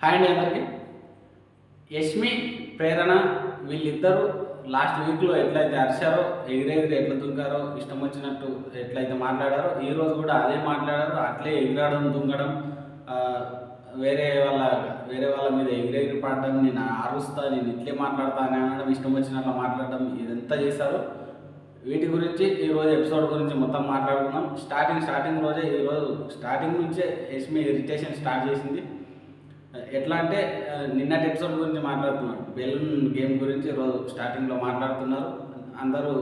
Hi అండి అందరికీ. యష్మి, ప్రేరణ వీళ్ళిద్దరూ లాస్ట్ వీక్లో ఎట్లయితే అరిచారో, ఎగిరెగిరి ఎట్లా దుంకారో, ఇష్టం వచ్చినట్టు ఎట్లయితే మాట్లాడారో, ఈరోజు కూడా అదే మాట్లాడారు. అట్లే ఎగిరాడడం, దుంకడం, వేరే వాళ్ళ మీద ఎగిరెగిరి పడడం, నేను అరుస్తా, నేను ఇట్లే మాట్లాడతా అని అనడం, ఇష్టం వచ్చినట్లు మాట్లాడడం, ఇదంతా చేశారు. వీటి గురించి ఈరోజు ఎపిసోడ్ గురించి మొత్తం మాట్లాడుకుందాం. స్టార్టింగ్ రోజే ఈరోజు స్టార్టింగ్ నుంచే యష్మి ఇరిటేషన్ స్టార్ట్ చేసింది. ఎట్లా అంటే నిన్నటి ఎపిసోడ్ గురించి మాట్లాడుతున్నారు, బెలూన్ గేమ్ గురించి రోజు స్టార్టింగ్లో మాట్లాడుతున్నారు. అందరూ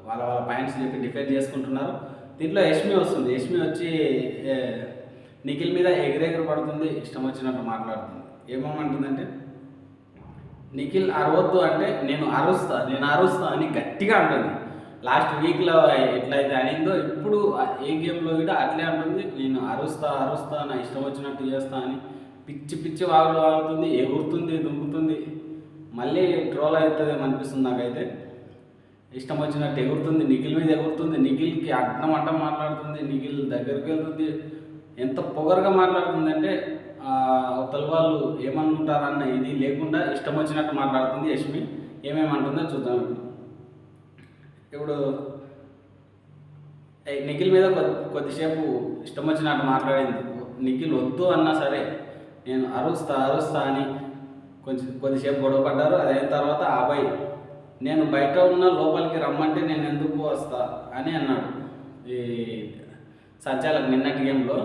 వాళ్ళ పాయింట్స్ చెప్పి డిఫెండ్ చేసుకుంటున్నారు. దీంట్లో యష్మి వస్తుంది. యష్మి వచ్చి నిఖిల్ మీద ఎగిరెగిరి పడుతుంది, ఇష్టం వచ్చినట్టు మాట్లాడుతుంది. ఏమేమంటుందంటే, నిఖిల్ అరవద్దు అంటే నేను అరుస్తా అని గట్టిగా అంటుంది. లాస్ట్ వీక్లో ఎట్లయితే అనిందో ఇప్పుడు ఏ గేమ్లో కూడా అట్లే అంటుంది. నేను అరుస్తా, నా ఇష్టం వచ్చినట్టు చేస్తా అని పిచ్చి వాగులు వాగుతుంది, ఎగురుతుంది, దుంకుతుంది. మళ్ళీ ట్రోల్ అవుతుంది అనిపిస్తుంది నాకైతే. ఇష్టం వచ్చినట్టు ఎగురుతుంది, నిఖిల్ మీద ఎగురుతుంది, నిఖిల్కి అడ్డం మాట్లాడుతుంది, నిఖిల్ దగ్గరికి వెళ్తుంది. ఎంత పొగరుగా మాట్లాడుతుంది అంటే అవతల వాళ్ళు ఏమనుకుంటారన్న ఇది లేకుండా ఇష్టం వచ్చినట్టు మాట్లాడుతుంది యష్మి. ఏమేమంటుందో చూద్దాం. ఇప్పుడు నిఖిల్ మీద కొద్దిసేపు ఇష్టం వచ్చినట్టు మాట్లాడింది. నిఖిల్ వద్దు అన్నా సరే నేను అరుస్తా అని కొద్దిసేపు గొడవ పడ్డారు. అదైన తర్వాత అబ్బాయి నేను బయట ఉన్న లోపలికి రమ్మంటే నేను ఎందుకు వస్తా అని అన్నాడు. ఈ సంచాలక్ నిన్నటి గేమ్లో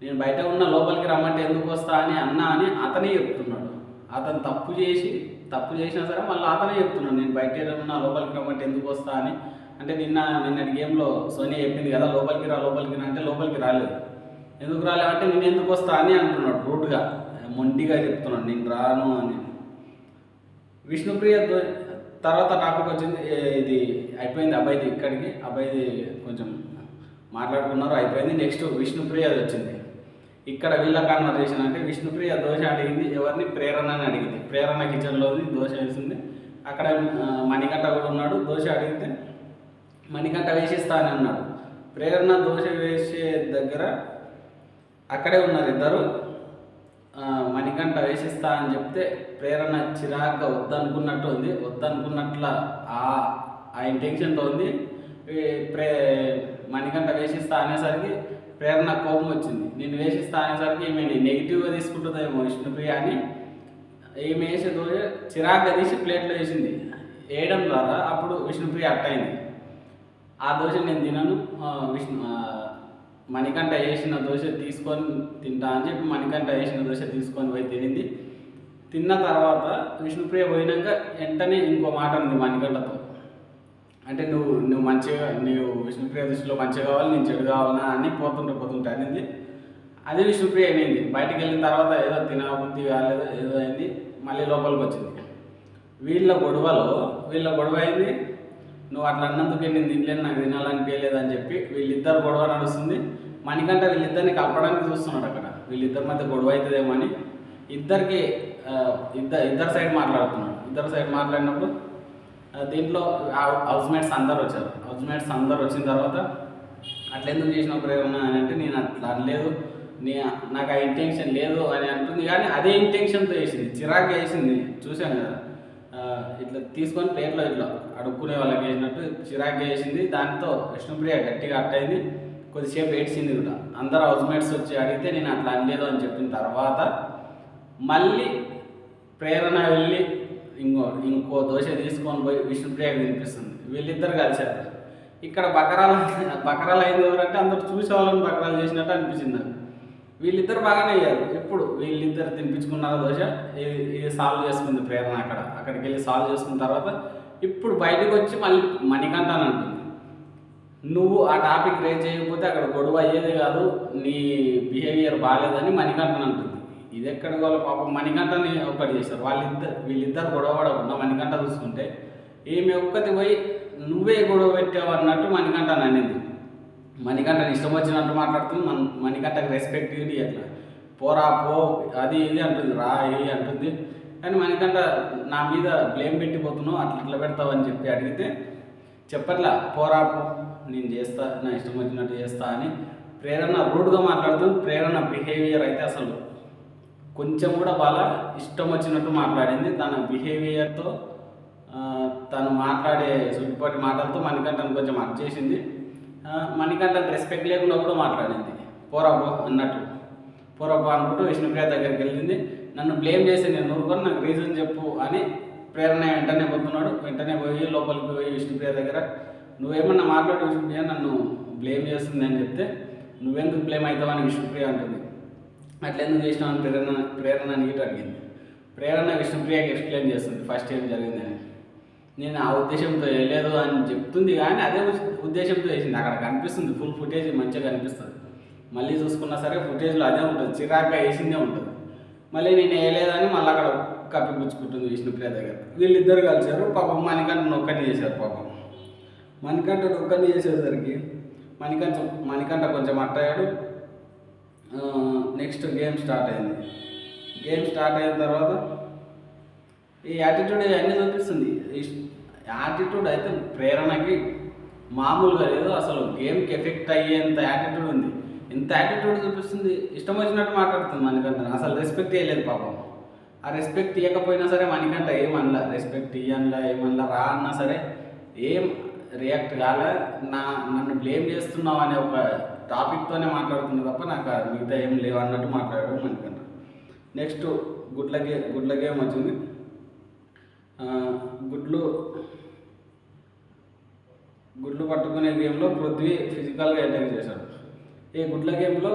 నేను బయట ఉన్న లోపలికి రమ్మంటే ఎందుకు వస్తా అని అన్నా అని అతనే చెప్తున్నాడు. అతను తప్పు చేసినా సరే మళ్ళీ అతనే చెప్తున్నాడు, నేను బయట ఉన్న లోపలికి రమ్మంటే ఎందుకు వస్తా అని. అంటే నిన్నటి గేమ్లో సోనియా చెప్పింది కదా, లోపలికి రా అంటే లోపలికి రాలేదు. ఎందుకు రాలేమంటే నేను ఎందుకు వస్తా అని అంటున్నాడు. రూడ్గా మొండిగా చెప్తున్నాడు, నేను రాను అని. విష్ణుప్రియ తర్వాత టాపిక్ వచ్చింది. ఇది అయిపోయింది అబ్బాయిది. ఇక్కడికి అబ్బాయిది కొంచెం మాట్లాడుకున్నారు, అయిపోయింది. నెక్స్ట్ విష్ణుప్రియది వచ్చింది. ఇక్కడ వీళ్ళ కాన్వర్సేషన్ అంటే విష్ణుప్రియ దోశ అడిగింది. ఎవరిని? ప్రేరణ అని అడిగింది. ప్రేరణ కిచెన్లో దోశ వేసింది. అక్కడ మణికంఠ కూడా ఉన్నాడు. దోశ అడిగితే మణికంఠ వేసిస్తా అని అన్నాడు. ప్రేరణ దోశ వేసే దగ్గర అక్కడే ఉన్నారు ఇద్దరు. మణికంఠ వేసిస్తా అని చెప్తే ప్రేరణ చిరాగ్గా వద్దనుకున్నట్ల ఆ ఇంటెన్షన్తో ఉంది. మణికంఠ వేసిస్తా అనేసరికి ప్రేరణ కోపం వచ్చింది. నేను వేసిస్తా అనేసరికి ఈమె నెగిటివ్గా తీసుకుంటుందేమో విష్ణుప్రియ అని ఈమె వేసే దోశ చిరాగ్గా తీసి ప్లేట్లో వేసింది. వేయడం ద్వారా అప్పుడు విష్ణుప్రియ అట్టయింది. ఆ దోశ నేను తినను, మణికంఠ వేసిన దోశ తీసుకొని తింటా అని చెప్పి మణికంఠ వేసిన దోశ తీసుకొని పోయి తినింది. తిన్న తర్వాత విష్ణుప్రియ పోయినాక వెంటనే ఇంకో మాట ఉంది మణికంఠతో. అంటే నువ్వు విష్ణుప్రియ దృష్టిలో మంచిగా కావాలి, నేను చెడు కావాలన్నా అని పోతుంటే అనేది. అదే విష్ణుప్రియ అనేది బయటికి వెళ్ళిన తర్వాత ఏదో తినబుద్ధి కాలేదు, ఏదో అయింది, మళ్ళీ లోపలికి వచ్చింది. వీళ్ళ గొడవ అయింది. నువ్వు అట్లా అన్నందుకే నేను తినలేను, నాకు తినాలనిపించలేదని చెప్పి వీళ్ళిద్దరు గొడవ నడుస్తుంది. మణికంఠ వీళ్ళిద్దరిని కలపడానికి చూస్తున్నాడు. అక్కడ వీళ్ళిద్దరి మధ్య గొడవ అవుతుందేమో అని ఇద్దరు సైడ్ మాట్లాడుతున్నాడు. ఇద్దరు సైడ్ మాట్లాడినప్పుడు దీంట్లో హౌస్మేట్స్ అందరు వచ్చారు. అందరు వచ్చిన తర్వాత అట్లా ఎందుకు చేసిన ప్రేరణ అని అంటే, నేను అట్లా అనలేదు, నాకు ఆ ఇంటెన్షన్ లేదు అని అంటుంది. కానీ అదే ఇంటెన్షన్తో వేసింది, చిరాకు వేసింది. చూశాను కదా, ఇట్లా తీసుకొని ప్లేట్లో ఇట్లా అడుక్కునే వాళ్ళకి వేసినట్టు చిరాకు వేసింది. దాంతో విష్ణుప్రియ గట్టిగా అట్టయింది. కొద్దిసేపు ఏడ్చింది కూడా. అందరూ హౌస్మేట్స్ వచ్చి అడిగితే నేను అట్లా అనలేదు అని చెప్పిన తర్వాత మళ్ళీ ప్రేరణ వెళ్ళి ఇంకో దోశ తీసుకొని పోయి విష్ణుప్రియకి తినిపిస్తుంది. వీళ్ళిద్దరు కలిశారు. ఇక్కడ బకరాలు అయింది ఎవరంటే అందరూ చూసే వాళ్ళని బకరాలు చేసినట్టు అనిపించింది నాకు. వీళ్ళిద్దరు బాగానే అయ్యారు. ఇప్పుడు వీళ్ళిద్దరు తినిపించుకున్నారు దోశ. ఇది సాల్వ్ చేసుకుంది ప్రేరణ. అక్కడికి వెళ్ళి సాల్వ్ చేసుకున్న తర్వాత ఇప్పుడు బయటకు వచ్చి మళ్ళీ మణికంఠ అని అంటుంది, నువ్వు ఆ టాపిక్ రేజ్ చేయకపోతే అక్కడ గొడవ అయ్యేదే కాదు, నీ బిహేవియర్ బాగాలేదని మణికంఠ అంటుంది. ఇది ఎక్కడ వాళ్ళ పాపం మణికంఠని ఒక్కటి చేశారు. వీళ్ళిద్దరు గొడవ పడకుండా మణికంఠ చూసుకుంటే ఈమె ఒక్కటి పోయి నువ్వే గొడవ పెట్టావు అన్నట్టు మణికంఠ అనింది. మణికంఠని ఇష్టం వచ్చినట్టు మాట్లాడుతుంది. మణికంఠకి రెస్పెక్ట్ ఇది అట్లా పోరా పో అది ఇది అంటుంది, రా ఇది అంటుంది. కానీ మణికంఠ నా మీద బ్లేమ్ పెట్టిపోతున్నావు, అట్లా పెడతావు అని చెప్పి అడిగితే చెప్పట్లా, పోరా పో నేను చేస్తా, నా ఇష్టం వచ్చినట్టు చేస్తా అని ప్రేరణ రూడ్గా మాట్లాడుతుంది. ప్రేరణ బిహేవియర్ అయితే అసలు కొంచెం కూడా వాళ్ళ ఇష్టం వచ్చినట్టు మాట్లాడింది. తన బిహేవియర్తో తను మాట్లాడే సూటిపాటి మాటలతో మణికంఠను కొంచెం అర్ట్ చేసింది. మణికంఠన్ రెస్పెక్ట్ లేకుండా కూడా మాట్లాడింది. పోరాబో అన్నట్టు, పోరాబో అనుకుంటూ విష్ణుప్రియ దగ్గరికి వెళ్ళింది. నన్ను బ్లేమ్ చేసి నేను ఊరుకొని నాకు రీజన్ చెప్పు అని ప్రేరణ వెంటనే పోతున్నాడు. వెంటనే పోయి లోపలికి పోయి విష్ణుప్రియ దగ్గర నువ్వేమన్నా మాట్లాడు విష్ణుప్రియ, నన్ను బ్లేమ్ చేస్తుంది అని చెప్తే నువ్వెందుకు బ్లేమ్ అవుతావని విష్ణుప్రియ అంటుంది. అట్లా ఎందుకు చేసినావు అని ప్రేరణ నీట్ అడిగింది. ప్రేరణ విష్ణుప్రియకి ఎక్స్ప్లెయిన్ చేస్తుంది ఫస్ట్ ఏం జరిగిందని. నేను ఆ ఉద్దేశంతో వేయలేదు అని చెప్తుంది, కానీ అదే ఉద్దేశంతో వేసింది. అక్కడ కనిపిస్తుంది, ఫుల్ ఫుటేజ్ మంచిగా కనిపిస్తుంది. మళ్ళీ చూసుకున్నా సరే ఫుటేజ్లో అదే ఉంటుంది, చిరాగ్గా వేసిందే ఉంటుంది. మళ్ళీ నేను వేయలేదని మళ్ళీ అక్కడ కప్పిపుచ్చుకుంటుంది విష్ణుప్రియ దగ్గర. వీళ్ళిద్దరు కలిసారు. పాపం మణికంఠను ఒక్కని చేశారు. పాపం మణికంఠను ఒక్కని చేసేసరికి మణికంఠ కొంచెం అట్టయ్యాడు. నెక్స్ట్ గేమ్ స్టార్ట్ అయింది. గేమ్ స్టార్ట్ అయిన తర్వాత ఈ యాటిట్యూడ్ అన్నీ చూపిస్తుంది. యాటిట్యూడ్ అయితే ప్రేరణకి మామూలుగా లేదు, అసలు గేమ్కి ఎఫెక్ట్ అయ్యేంత యాటిట్యూడ్ ఉంది. ఎంత యాటిట్యూడ్ చూపిస్తుంది, ఇష్టం వచ్చినట్టు మాట్లాడుతుంది మణికంఠ. అసలు రెస్పెక్ట్ ఇవ్వలేదు పాపం. ఆ రెస్పెక్ట్ ఇవ్వకపోయినా సరే మణికంఠ ఏమనలా, రెస్పెక్ట్ ఇవ్వనలా ఏమనలా, రా అన్నా సరే ఏం రియాక్ట్ కాలే. నన్ను బ్లేమ్ చేస్తున్నావు అనే ఒక టాపిక్తోనే మాట్లాడుతుంది తప్ప నాకు మిగతా ఏం లేవు అన్నట్టు మాట్లాడాడు మణికంఠ. నెక్స్ట్ గుడ్ల గేమ్ వచ్చింది. గుడ్లు పట్టుకునే గేమ్లో పృథ్వీ ఫిజికల్గా అటాక్ చేశాడు. ఈ గుడ్ల గేమ్లో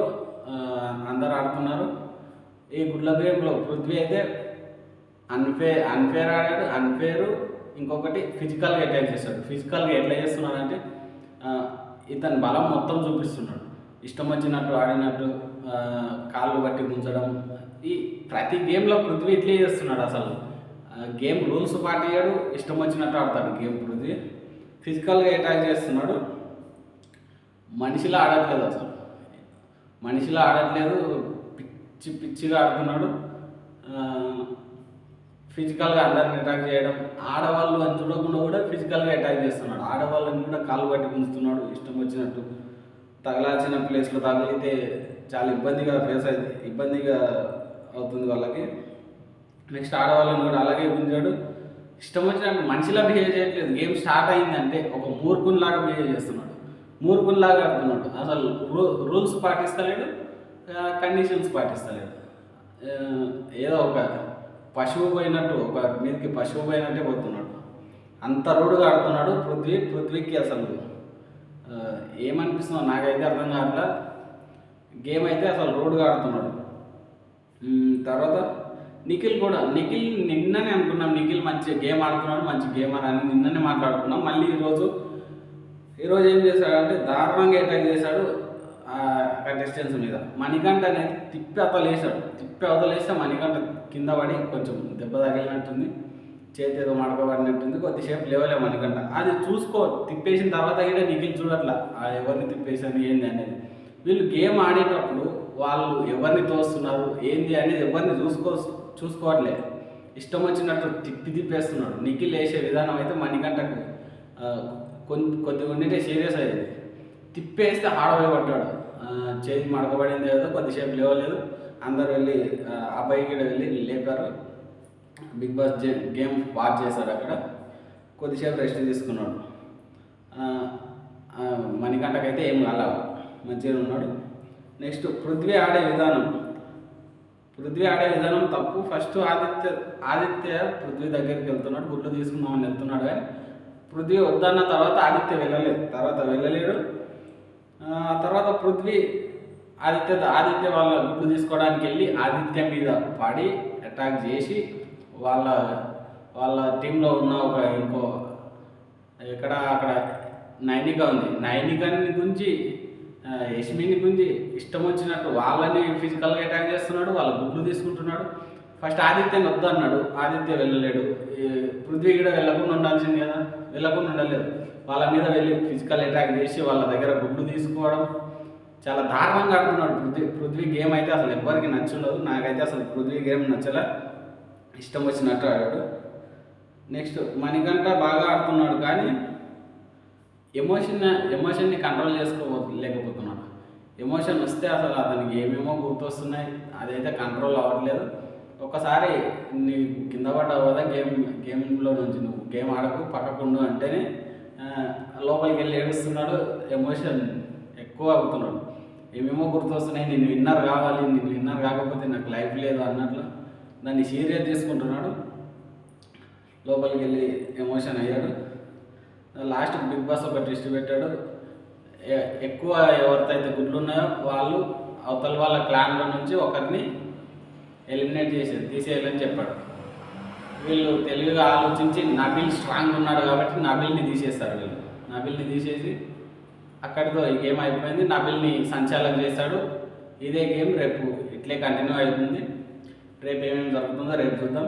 అందరు ఆడుతున్నారు. ఈ గుడ్ల గేమ్లో పృథ్వీ అయితే అన్ఫేర్ ఆడాడు. అన్ఫేరు ఇంకొకటి ఫిజికల్గా అటాక్ చేశాడు. ఫిజికల్గా ఎట్లా చేస్తున్నాడు అంటే ఇతని బలం మొత్తం చూపిస్తున్నాడు. ఇష్టం వచ్చినట్టు ఆడినట్టు కాళ్ళు బట్టి గుంజడం. ఈ ప్రతి గేమ్లో పృథ్వీ ఇట్లే చేస్తున్నాడు. అసలు గేమ్ రూల్స్ పాటియ్యాడు, ఇష్టం వచ్చినట్టు ఆడతాడు గేమ్. పృథ్వీ ఫిజికల్గా అటాక్ చేస్తున్నాడు. మనిషిలా ఆడట్లేదు, అసలు మనిషిలా ఆడట్లేదు, పిచ్చిగా ఆడుతున్నాడు. ఫిజికల్గా అందరిని అటాక్ చేయడం, ఆడవాళ్ళు అని చూడకుండా కూడా ఫిజికల్గా అటాక్ చేస్తున్నాడు. ఆడవాళ్ళని కూడా కాళ్ళు పట్టి గుంజుతున్నాడు ఇష్టం వచ్చినట్టు. తగలాల్సిన ప్లేస్లో తగిలితే చాలా ఇబ్బందిగా అవుతుంది వాళ్ళకి. నెక్స్ట్ ఆడవాళ్ళని కూడా అలాగే గుంజాడు. ఇష్టం వచ్చినట్టు మనిషిలా బిహేవ్ చేయట్లేదు. గేమ్ స్టార్ట్ అయిందంటే ఒక మూర్ఖునిలాగా బిహేవ్ చేస్తున్నాడు, మూర్ఖునిలాగా ఆడుతున్నాడు. అసలు రూల్స్ పాటిస్తలేడు, కండిషన్స్ పాటిస్తలేడు. ఏదో ఒక పశువు పోయినట్టు, ఒక మీదకి పశువు పోయినట్టే పోతున్నాడు. అంత రూడ్గా ఆడుతున్నాడు పృథ్వీకి. అసలు ఏమనిపిస్తుందో నాకైతే అర్థం కావట్లా. గేమ్ అయితే అసలు రూడ్గా ఆడుతున్నాడు. తర్వాత నిఖిల్ నిన్ననే అనుకున్నాం నిఖిల్ మంచి గేమ్ ఆడుతున్నాడు, మంచి గేమర్ అని నిన్ననే మాట్లాడుకున్నాం. మళ్ళీ ఈరోజు ఏం చేశాడంటే దారుణంగా అటాక్ చేశాడు కంటెస్టెంట్స్ మీద. మణికంఠ అనేది తిప్పి అవతలేస్తే మణికంఠ కింద పడి కొంచెం దెబ్బ తగిలినట్టుంది, చేతి ఏదో మడకబడినట్టుంది. కొద్దిసేపు లేవలే మణికంఠ. అది తిప్పేసిన తర్వాత కూడా నిఖిల్ చూడట్లా ఎవరిని తిప్పేసాను ఏంది అనేది. వీళ్ళు గేమ్ ఆడేటప్పుడు వాళ్ళు ఎవరిని తోస్తున్నారు ఏంది అనేది ఎవరిని చూసుకోవట్లేదు. ఇష్టం వచ్చినట్టు తిప్పేస్తున్నాడు. నిఖిల్ వేసే విధానం అయితే మణికంఠకు కొద్దిగా ఉండింటే సీరియస్ అయ్యేది. తిప్పేస్తే హాడపోయి పడ్డాడు, చేతి మడకబడింది ఏదో. కొద్దిసేపు లేవలేదు. అందరు వెళ్ళి అబ్బాయికి వెళ్ళి లేపారు. బిగ్ బాస్ గేమ్ వాచ్ చేశాడు. అక్కడ కొద్దిసేపు రెస్ట్ తీసుకున్నాడు. మణికంఠకైతే ఏం కాల, మంచిగా ఉన్నాడు. నెక్స్ట్ పృథ్వీ ఆడే విధానం తప్పు. ఫస్ట్ ఆదిత్య పృథ్వీ దగ్గరికి వెళ్తున్నాడు, గుడ్లు తీసుకుందామని వెళ్తున్నాడు. కానీ పృథ్వీ వద్దన్న తర్వాత ఆదిత్య వెళ్ళలేడు. తర్వాత పృథ్వీ ఆదిత్య వాళ్ళ గుడ్లు తీసుకోవడానికి వెళ్ళి ఆదిత్య మీద పడి అటాక్ చేసి వాళ్ళ టీంలో ఉన్న అక్కడ నైనిక ఉంది, నైనికని గురించి యష్మిని గురించి ఇష్టం వచ్చినట్టు వాళ్ళని ఫిజికల్గా అటాక్ చేస్తున్నాడు, వాళ్ళ గుడ్లు తీసుకుంటున్నాడు. ఫస్ట్ ఆదిత్యని వద్దు అన్నాడు, ఆదిత్య వెళ్ళలేడు. పృథ్వీ కూడా వెళ్ళకుండా ఉండాల్సింది కదా, వెళ్ళకుండా ఉండలేదు. వాళ్ళ మీద వెళ్ళి ఫిజికల్ అటాక్ చేసి వాళ్ళ దగ్గర గుడ్లు తీసుకోవడం చాలా దారుణంగా ఆడుతున్నాడు పృథ్వీ గేమ్ అయితే అసలు ఎవ్వరికి నచ్చలేదు. నాకైతే అసలు పృథ్వీ గేమ్ నచ్చలే, ఇష్టం వచ్చినట్టు ఆడాడు. నెక్స్ట్ మణికంఠ బాగా ఆడుతున్నాడు, కానీ ఎమోషన్ని కంట్రోల్ చేసుకోలేకపోతున్నాడు. ఎమోషన్ వస్తే అసలు అతనికి ఏమేమో గుర్తొస్తున్నాయి, అదైతే కంట్రోల్ అవ్వట్లేదు. ఒక్కసారి నీ కింద పడ్డావు కదా గేమ్లో నుంచి, నువ్వు గేమ్ ఆడకు పక్కకుండు అంటేనే లోపలికి వెళ్ళి ఏడుస్తున్నాడు, ఎమోషన్ ఎక్కువ అవుతున్నాడు. ఏమేమో గుర్తొస్తున్నాయి, నేను విన్నర్ కావాలి, నేను విన్నర్ కాకపోతే నాకు లైఫ్ లేదు అన్నట్లు దాన్ని సీరియస్ చేసుకుంటున్నాడు. లోపలికి వెళ్ళి ఎమోషన్ అయ్యాడు. లాస్ట్ బిగ్ బాస్ ఒక ట్విస్ట్ పెట్టాడు. ఎక్కువ ఎవరితో అయితే గుడ్లు ఉన్నాయో వాళ్ళు అవతల వాళ్ళ క్లాన్లో నుంచి ఒకరిని ఎలిమినేట్ తీసేయాలని చెప్పాడు. వీళ్ళు తెలివిగా ఆలోచించి నబిల్ స్ట్రాంగ్ ఉన్నాడు కాబట్టి నబిల్ని తీసేస్తారు. వీళ్ళు నబిల్ని తీసేసి అక్కడితో ఈ గేమ్ అయిపోయింది. నబిల్ని సంచాలనం చేశాడు. ఇదే గేమ్ రేపు ఇట్లే కంటిన్యూ అవుతుంది. రేపు ఏమేమి జరుగుతుందో రేపు చూద్దాం.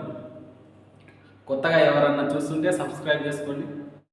కొత్తగా ఎవరన్నా చూస్తుంటే సబ్స్క్రైబ్ చేసుకోండి.